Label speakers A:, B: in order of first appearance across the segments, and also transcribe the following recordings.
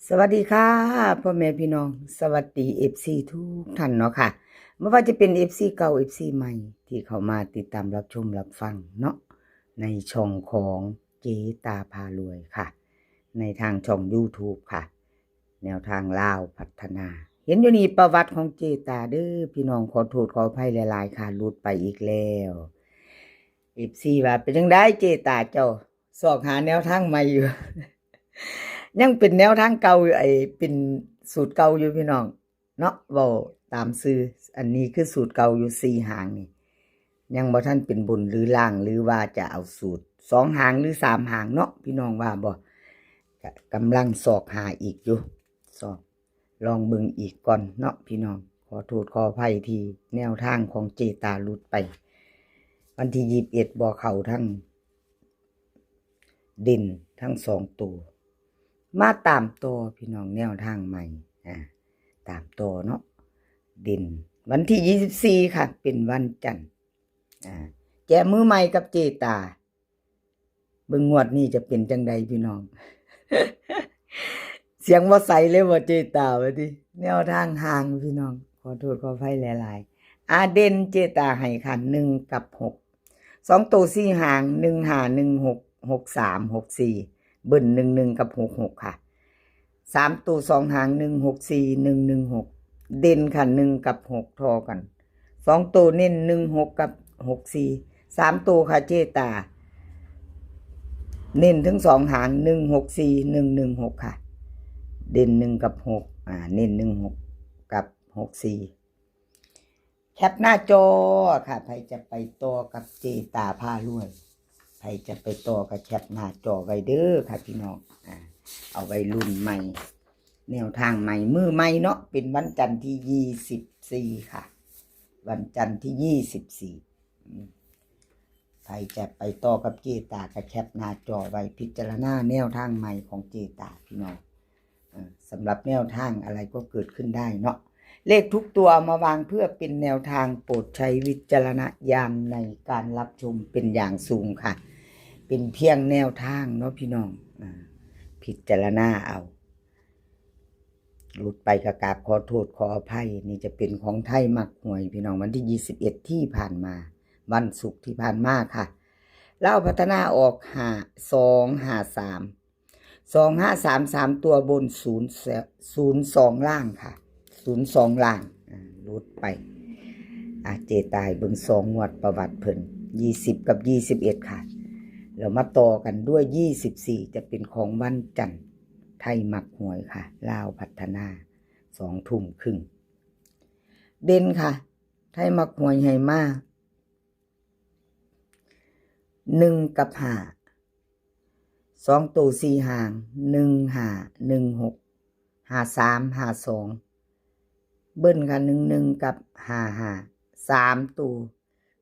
A: สวัสดีค่ะพ่อแม่พี่น้องสวัสดีFCทุกท่านเนาะค่ะไม่ว่าจะเป็นFCเก่าFCใหม่ที่เข้ามาติดตามรับชมรับฟังเนาะในช่องของเจตาพารวยค่ะในทางช่อง YouTube ค่ะแนวทางลาวพัฒนาเห็นอยู่นี่ประวัติของเจตาเด้อพี่น้องขอโทษขออภัยหลายๆค่ะหลุดไปอีกแล้ว FC ว่าเป็นจังได๋เจตาเจ้าสอกหาแนวทางใหม่อยู่ ยังเป็นแนวทางเก่าอยู่เป็นสูตรเก่าอยู่พี่น้องเนาะเว้าตามซื่ออันนี้คือสูตรเก่าอยู่4หางนี่ยังบ่ทันเป็นบนหรือล่างหรือว่าจะเอาสูตร2หางหรือ3หางเนาะพี่น้องว่าบ่ก็กำลังสอกหาอีกอยู่สอกลองเบิ่งอีกก่อนเนาะพี่น้องขอโทษขออภัยที่แนวทางของเจตาหลุดไปวันที่21บ่เข้าทั้งดินทั้ง2ตัวมาตามตัวพี่น้องแนวทางใหม่ตามตัวเนาะดินวันที่24ค่ะเป็นวันจันทร์แจมือใหม่กับเจตาเบิ่งงวดนี้จะเป็นจังใดพี่น้อง เสียงบ่ใสเลยบ่เจตาว่าติแนวทางห่างพี่น้องขอโทษขออภัยหลายๆเด่นเจตาให้ค่ะ1กับ6 2ตัว4หาง1 5 1 6 6 3 6 4เบิ่น11กับ66ค่ะ3ตัว2หาง1 6 4 1 1 6เด่นค่ะ1กับ6ทอกัน2ตัวเน้น1 6กับ6 4 3ตัวค่ะเจตาเน้นถึง2หาง1 6 4 1 1 6ค่ะเด่น1กับ6เน้น1 6กับ6 4แคปหน้าจอค่ะใครจะไปต่อกับเจตาพารวยใครจะไปต่อกับแคปหน้าจอไว้เด้อค่ะพี่น้องเอาไว้รุ่นใหม่แนวทางใหม่มือใหม่เนาะเป็นวันจันทร์ที่24ค่ะวันจันทร์ที่24ใครจะไปต่อกับเจตากับแคปหน้าจอไว้พิจารณาแนวทางใหม่ของเจตาพี่น้องสำหรับแนวทางอะไรก็เกิดขึ้นได้เนาะเลขทุกตัวมาวางเพื่อเป็นแนวทางโปรดใช้วิจารณญาณในการรับชมเป็นอย่างสูงค่ะเป็นเพียงแนวทางเนาะพี่น้องพิจารณาเอาหลุดไปกราบขอโทษขออภัยนี่จะเป็นของไทยมักหวยพี่น้องวันที่21ที่ผ่านมาวันศุกร์ที่ผ่านมาค่ะเล่าพัฒนาออก253ตัวบน02ล่างค่ะ02ล่างลดไปเจตายเบิ่ง2งวดประวัติเพิ่น20กับ21ค่ะแล้วมาต่อกันด้วย24จะเป็นของวันจันทร์ไทยมักหวยค่ะลาวพัฒนา2 ทุ่มครึ่งเด่นค่ะไทยมักหวยให้มา1กับ5 2ตัว4หาง1 5 1 6 5 3 5 2เบิ้ลค่ะ11กับ55 3ตัว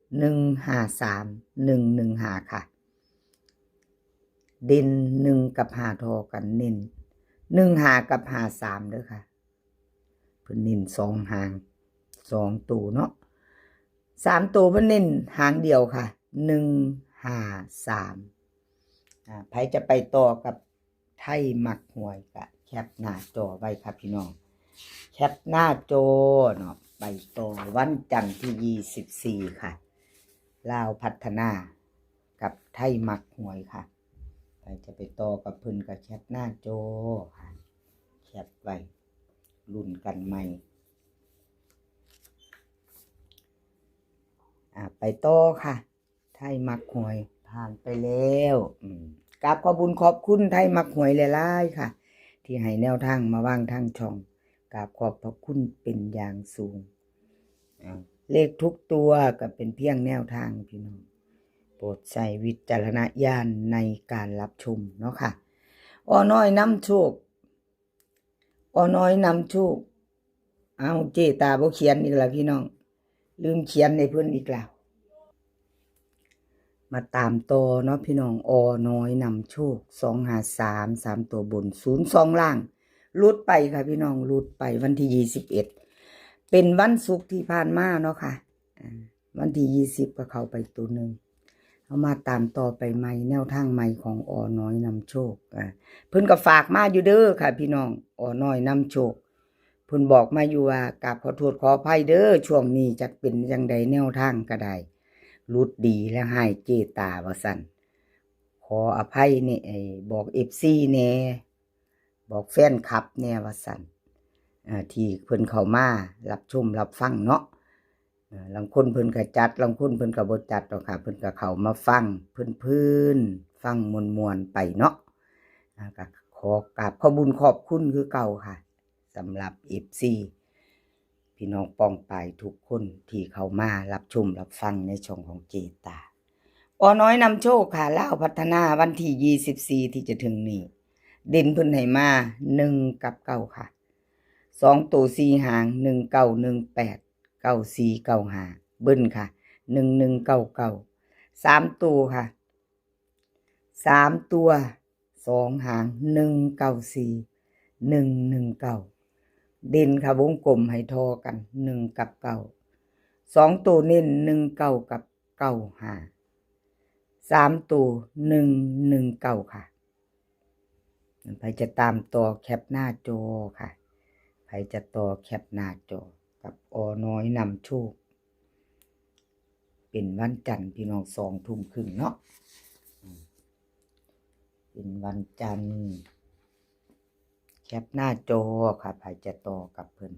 A: 1 5 3 1 1 5ค่ะเด่น1กับ5ทอกันเน้น1 5กับ5 3เด้อค่ะเพิ่นเน้น2หาง2ตัวเนาะ3ตัวเพิ่นเน้นหางเดียวค่ะ1 5 3ไผจะไปต่อกับไทยมักหวยก็แคปหน้าจอไว้ครับพี่น้องแคปหน้าจอเนาะไปต่อวันจันทร์ที่24ค่ะลาวพัฒนากับไทยมักหวยค่ะใครจะไปต่อกับเพิ่นก็แคปหน้าจอค่ะแคปไว้รุ่นกันใหม่ไปต่อค่ะไทยมักหวยผ่านไปแล้วกราบขอบคุญขอบคุณไทยมักหวยหลายๆค่ะที่ให้แนวทางมาวางทางช่องกราบขอบพระคุณเป็นอย่างสูงเลขทุกตัวก็เป็นเพียงแนวทางพี่น้องโปรดใช้วิจารณญาณในการรับชมเนาะค่ะน้อยนำโชคน้อยนำโชคเจตาบ่เขียนอีกแล้วพี่น้องลืมเขียนในเพิ่นอีกแล้วมาตามต่อเนาะพี่น้องน้อยนำโชค253 3ตัวบน02ล่างลุดไปค่ะพี่น้องลุดไปวันที่21เป็นวันศุกร์ที่ผ่านมาเนาะค่ะวันที่20ก็เข้าไปตัวนึง เอามาตามต่อไปใหม่แนวทางใหม่ของอน้อยนำโชคเพิ่นก็ฝากมาอยู่เด้อค่ะพี่น้องอน้อยนำโชคเพิ่นบอกมาอยู่ว่ากราบขอโทษขออภัยเด้อช่วงนี้จักเป็นจังใดแนวทางก็ได้รุดดีและให้เจตาว่าซั่นขออภัยนี่บอก FC แน่บอกแฟนคลับแน่ว่าซั่นที่เพิ่นเข้ามารับชมรับฟังเนาะลางคนเพิ่นก็จัดลางคนเพิ่นก็บ่จัดหรอกค่ะเพิ่นก็เข้ามาฟังพื้นๆฟังมวนๆไปเนาะก็ขอกราบขอบุญขอบคุณคือเก่าค่ะสำหรับ FC พี่น้องป้องปายทุกคนที่เข้ามารับชมรับฟังในช่องของเจตาอน้อยนำโชคค่ะลาวพัฒนาวันที่24ที่จะถึงนี้เด่นเพิ่นให้มา1กับ9ค่ะ2ตัว4หาง1918 9495เบิ้ลค่ะ1199 3ตัวค่ะ3ตัว2หาง194 119เด่นค่ะวงกลมให้ทอกัน1กับ9 2ตัวเน้น19กับ95 3ตัว119ค่ะใครจะตามต่อแคปหน้าจอค่ะใครจะต่อแคปหน้าจอกับอน้อยนำโชคเป็นวันจันทร์พี่น้อง2 ทุ่มครึ่งเนาะเป็นวันจันทร์แคปหน้าจอค่ะใครจะต่อกับเพิ่น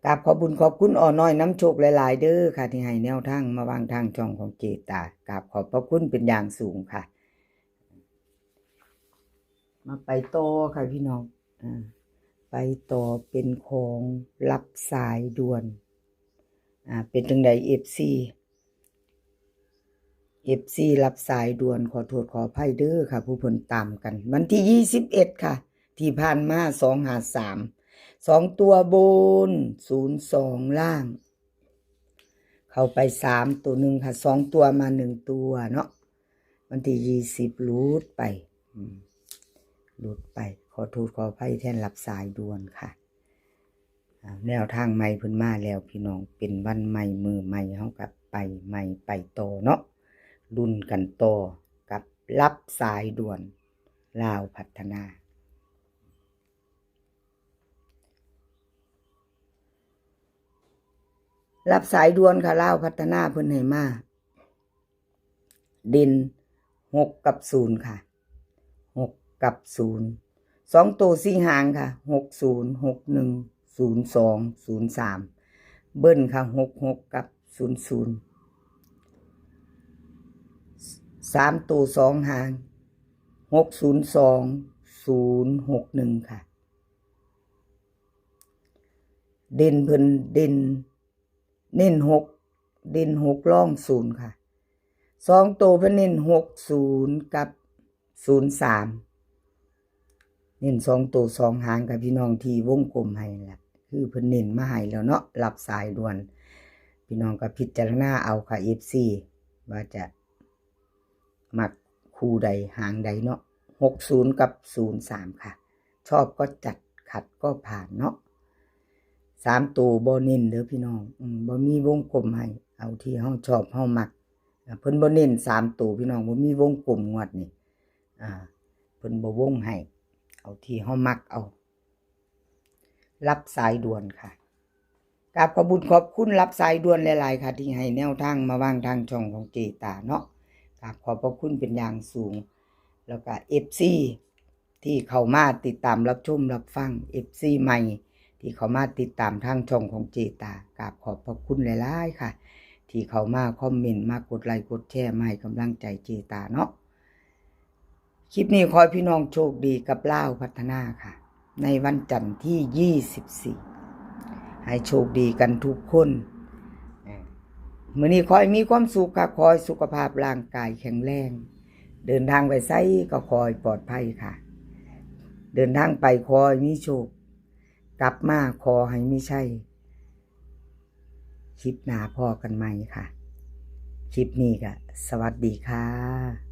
A: กราบขอบุญขอบคุณอน้อยนำโชคหลายๆเด้อค่ะที่ให้แนวทางมาวางทางช่องของเจตากราบขอบพระคุณเป็นอย่างสูงค่ะมาไปต่อค่ะพี่น้องไปต่อเป็นของรับสายด่วนเป็นจังใด FC รับสายด่วนขอโทษขออภัยเด้อค่ะผู้เพิ่นตามกันวันที่21ค่ะที่ผ่านมา253 2ตัวบน02ล่างเข้าไป3ตัว1ค่ะ2ตัวมา1ตัวเนาะวันที่20รูดไปขอโทษขออภัยแทนรับสายด่วนค่ะแนวทางใหม่เพิ่นมาแล้วพี่น้องเป็นวันใหม่มือใหม่เฮากับไปใหม่ไปต่อเนาะรุ่นกันต่อกับรับสายด่วนลาวพัฒนารับสายด่วนค่ะลาวพัฒนาเพิ่นให้มาเด่น6กับ0ค่ะ6กับ0 2ตัว4หางค่ะ60 61 02 03เบิ้ลค่ะ66กับ00 3ตัว2หาง602 061ค่ะเด่นเพิ่นเด่นเน้น6เด่น6ร่อง0ค่ะ2ตัวเพิ่นเน้น60กับ03เน้น2ตัว2หางกับพี่น้องที่วงกลมให้ล่ะคือเพิ่นเน้นมาให้แล้วเนาะรับสายด่วนพี่น้องก็พิจารณาเอาค่ะ FC ว่าจะมักคู่ใดหางใดเนาะ60กับ03ค่ะชอบก็จัดขัดก็ผ่านเนาะ3ตัวบ่เน้นเด้อพี่น้องบ่มีวงกลมให้เอาที่เฮาชอบเฮามักเพิ่นบ่เน้น3ตัวพี่น้องบ่มีวงกลมงวดนี่เพิ่นบ่วงให้เอาที่เฮามักเอารับสายด่วนค่ะกราบขอบุญขอบคุณรับสายด่วนหลายๆค่ะที่ให้แนวทางมาวางทางช่องของเจตาเนาะกราบขอบพระคุณเป็นอย่างสูงแล้วก็ FC ที่เข้ามาติดตามรับชมรับฟัง FC ใหม่ที่เข้ามาติดตามทางช่องของเจตากราบขอบพระคุณหลายๆค่ะที่เข้ามาคอมเมนต์มากดไลค์กดแชร์มาให้กำลังใจเจตาเนาะคลิปนี้ขอให้พี่น้องโชคดีกับลาวพัฒนาค่ะในวันจันทร์ที่24ให้โชคดีกันทุกคนมื้อนี้ขอให้มีความสุขค่ะขอให้สุขภาพร่างกายแข็งแรงเดินทางไปไสก็ขอให้ปลอดภัยค่ะเดินทางไปขอให้มีโชคกลับมาขอให้มีชัยคลิปหน้าพอกันใหม่ค่ะคลิปนี้ก็สวัสดีค่ะ